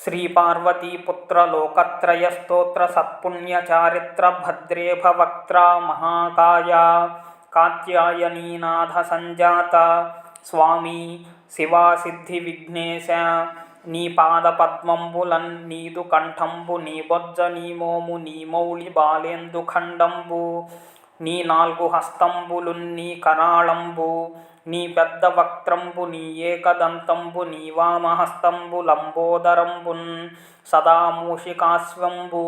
श्रीपार्वतीपुत्र लोकत्रयस्तोत्र सत्पुण्यचारित्र भद्रे भवक्त्रा महाकाया कात्यायनीनाथ संजात स्वामी शिवा सिद्धि विघ्नेश నీ పాద పద్మంబులన్ నీదు కంఠంబు నీ బొజ్జ నీ మోము నీ మౌళి బాలేందు ఖండంబు నీ నాల్గు హస్తంబులున్ నీ కరాళంబు నీ పెద్ద వక్త్రంబు నీ ఏకదంతంబు నీ వామహస్తంబు లంబోదరంబున్ సదా మూషికాశ్వంబు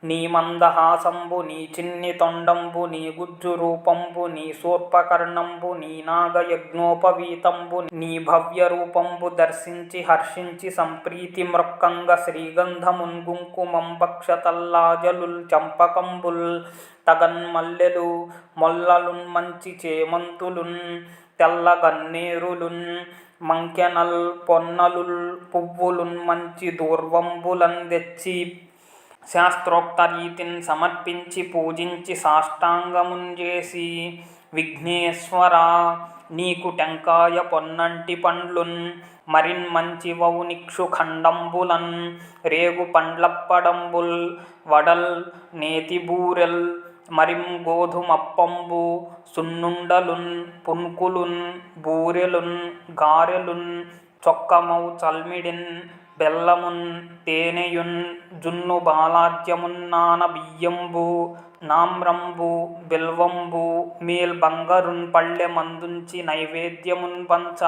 నీ మందహాసంబు నీ చిన్ని తొండంబు నీ గుజ్జు రూపంబు నీ శూర్పకర్ణంబు నీ నాగయజ్ఞోపవీతంబు నీ భవ్య రూపంబు దర్శించి హర్షించి సంప్రీతి మృక్కంగ శ్రీగంధమున్ గుంకుమం భక్షతల్లాజలుల్ చంపకంబుల్ తగన్మల్లెలు మొల్లలున్ మంచి చేమంతులున్ తెల్లగన్నేరులున్ మంకెనల్ పొన్నలుల్ పువ్వులున్ మంచి దూర్వంబులన్ తెచ్చి శాస్త్రోక్త రీతిని సమర్పించి పూజించి సాష్టాంగమున్ చేసి విఘ్నేశ్వర నీకు టెంకాయ పొన్నంటి పండ్లున్ మరిన్ మంచి వౌనిక్షు ఖండంబులన్ రేగు పండ్లప్పడంబుల్ వడల్ నేతిబూరెల్ మరిం గోధుమప్పంబు సున్నుండలున్ పున్కులున్ బూరెలున్ గారెలున్ చొక్కమౌ చల్మిడిన్ బెల్లమున్ తేనెయున్ జున్ను బాలాజ్యమున్ నాన బియ్యంబు నామ్రంబు బిల్వంబు మేల్ బంగరున్ పళ్ళె మందుంచి నైవేద్యమున్ పంచ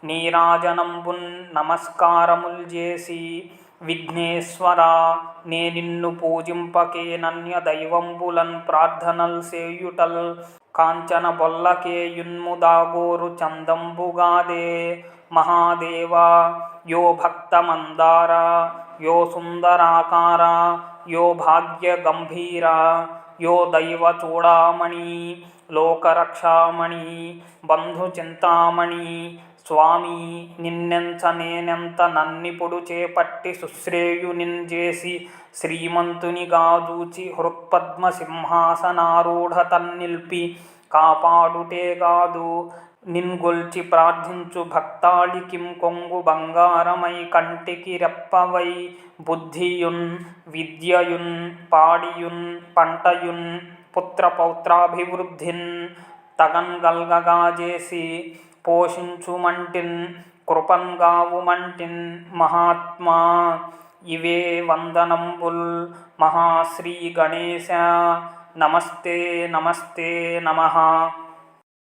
నీరాజనంబున్ నమస్కారముల్ చేసి విఘ్నేశ్వర నే నిన్ను పూజింపకేనన్య దైవంబులన్ ప్రార్థనల్ సేయుటల్ కాంచన బొల్లకేయున్ముదాగోరు చందంబుగాదే మహాదేవా యో భక్తమందార యో సుందరాకార యో భాగ్య గంభీర యో దైవ చూడామణి లోకరక్షామణి బంధు చింతామణి స్వామి నిన్నెంచ నేనెంత నన్నిపుడు చేపట్టి సుశ్రేయునిన్ చేసి శ్రీమంతునిగా జూచి హృత్పద్మ సింహాసనారూఢ తన్నిల్పి కాపాడుటేగాదు నిన్గొల్చి ప్రార్థించు భక్తాళికిం కొంగు బంగారమై కంటికి రెప్పవై బుద్ధియున్ విద్యయున్ పాడియున్ పంటయున్ పుత్రపౌత్రాభివృద్ధిన్ తగన్గల్గగాజేసి పోషించుమంటిన్ కృపన్గావుమంటిన్ మహాత్మా ఇవే వందనంబుల్ మహాశ్రీ గణేశ నమస్తే నమస్తే నమః.